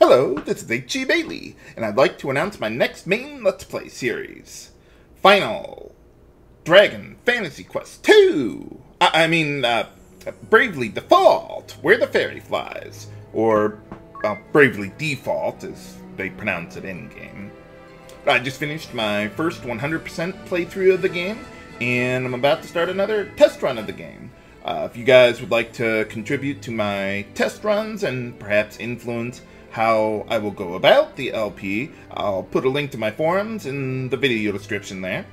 Hello, this is H.G. Bailey, and I'd like to announce my next main Let's Play series. Final Dragon Fantasy Quest 2! Bravely Default, Where the Fairy Flies. Or, Bravely Default, as they pronounce it in-game. I just finished my first 100% playthrough of the game, and I'm about to start another test run of the game. If you guys would like to contribute to my test runs and perhaps influence how I will go about the LP, I'll put a link to my forums in the video description there.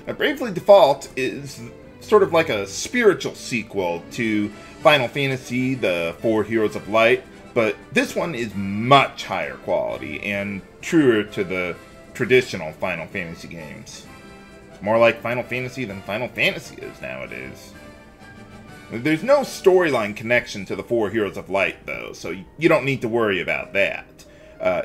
Now, Bravely Default is sort of like a spiritual sequel to Final Fantasy, the Four Heroes of Light, but this one is much higher quality and truer to the traditional Final Fantasy games. It's more like Final Fantasy than Final Fantasy is nowadays. There's no storyline connection to the Four Heroes of Light, though, so you don't need to worry about that.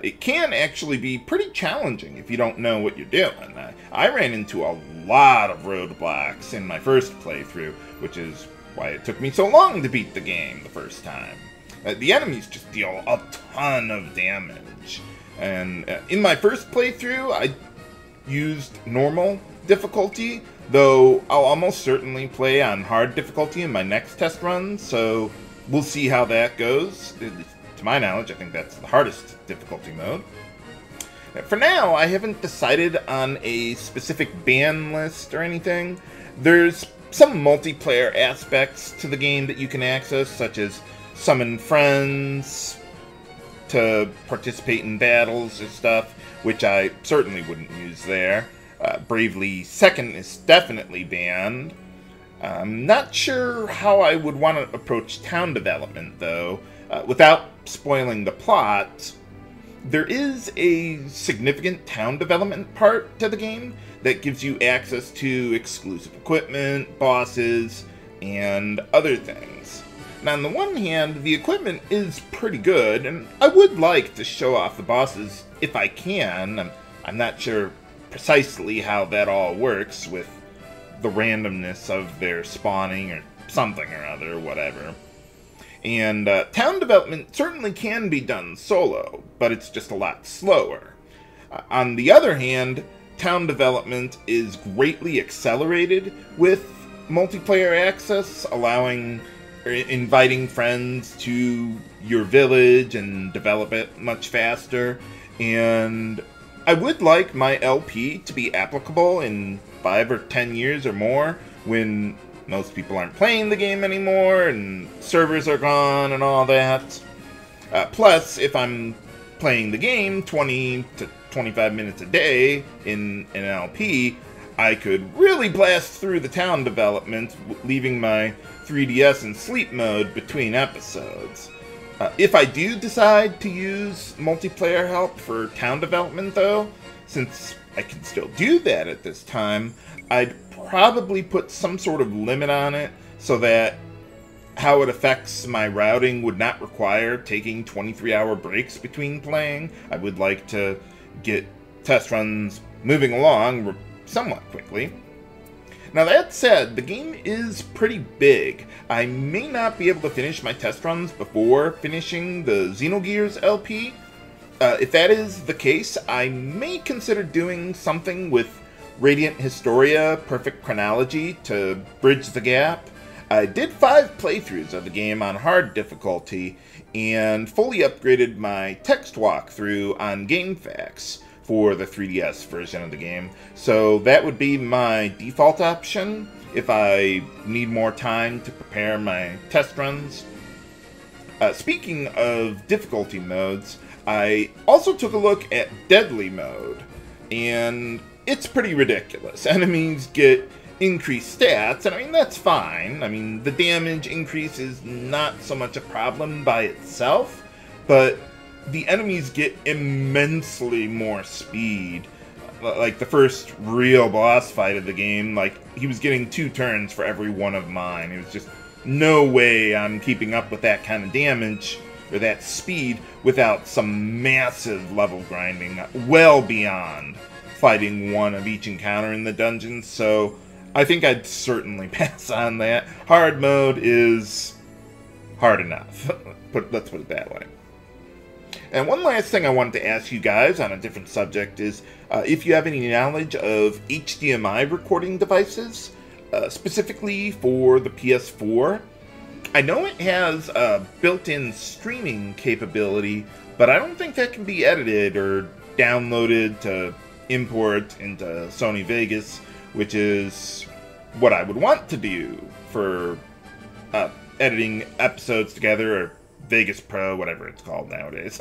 It can actually be pretty challenging if you don't know what you're doing. I ran into a lot of roadblocks in my first playthrough, which is why it took me so long to beat the game the first time. The enemies just deal a ton of damage, and in my first playthrough, I used normal difficulty, though I'll almost certainly play on hard difficulty in my next test run, so we'll see how that goes. To my knowledge, I think that's the hardest difficulty mode. For now, I haven't decided on a specific ban list or anything. There's some multiplayer aspects to the game that you can access, such as summon friends to participate in battles or stuff, which I certainly wouldn't use there. Bravely Second is definitely banned. I'm not sure how I would want to approach town development, though. Without spoiling the plot, there is a significant town development part to the game that gives you access to exclusive equipment, bosses, and other things. Now, on the one hand, the equipment is pretty good, and I would like to show off the bosses if I can. I'm not sure precisely how that all works with the randomness of their spawning or something or other, whatever. And town development certainly can be done solo, but it's just a lot slower. On the other hand, town development is greatly accelerated with multiplayer access, allowing or inviting friends to your village and develop it much faster. And I would like my LP to be applicable in 5 or 10 years or more, when most people aren't playing the game anymore and servers are gone and all that. Plus, if I'm playing the game 20 to 25 minutes a day in an LP, I could really blast through the town development, leaving my 3DS in sleep mode between episodes. If I do decide to use multiplayer help for town development, though, since I can still do that at this time, I'd probably put some sort of limit on it so that how it affects my routing would not require taking 23-hour breaks between playing. I would like to get test runs moving along somewhat quickly. Now, that said, the game is pretty big. I may not be able to finish my test runs before finishing the Xenogears LP. If that is the case, I may consider doing something with Radiant Historia Perfect Chronology to bridge the gap. I did 5 playthroughs of the game on hard difficulty and fully upgraded my text walkthrough on GameFAQs for the 3DS version of the game, so that would be my default option if I need more time to prepare my test runs. Speaking of difficulty modes, I also took a look at Deadly mode, and it's pretty ridiculous. Enemies get increased stats, and I mean, that's fine. I mean, the damage increase is not so much a problem by itself, but the enemies get immensely more speed. Like the first real boss fight of the game, like, he was getting 2 turns for every one of mine. It was just no way I'm keeping up with that kind of damage or that speed without some massive level grinding, well beyond fighting one of each encounter in the dungeons. So I think I'd certainly pass on that. Hard mode is hard enough. Let's put it that way. And one last thing I wanted to ask you guys on a different subject is if you have any knowledge of HDMI recording devices, specifically for the PS4. I know it has a built-in streaming capability, but I don't think that can be edited or downloaded to import into Sony Vegas, which is what I would want to do for editing episodes together, or Vegas Pro, whatever it's called nowadays.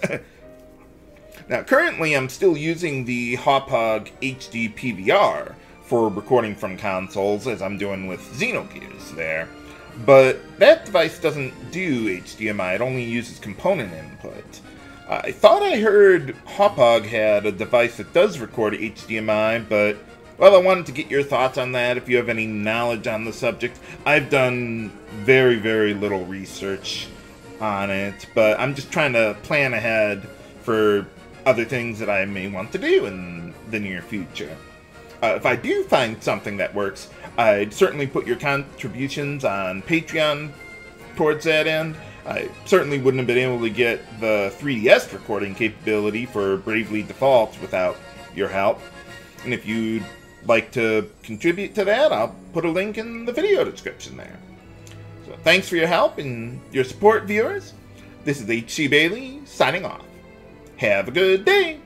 Now, currently I'm still using the Hauppauge HD PVR for recording from consoles, as I'm doing with Xenogears there. But that device doesn't do HDMI, it only uses component input. I thought I heard Hauppauge had a device that does record HDMI, but, well, I wanted to get your thoughts on that, if you have any knowledge on the subject. I've done very, very little research on it, but I'm just trying to plan ahead for other things that I may want to do in the near future. If I do find something that works, I'd certainly put your contributions on Patreon towards that end. I certainly wouldn't have been able to get the 3DS recording capability for Bravely Default without your help. And if you'd like to contribute to that, I'll put a link in the video description there. So thanks for your help and your support, viewers. This is HC Bailey, signing off. Have a good day!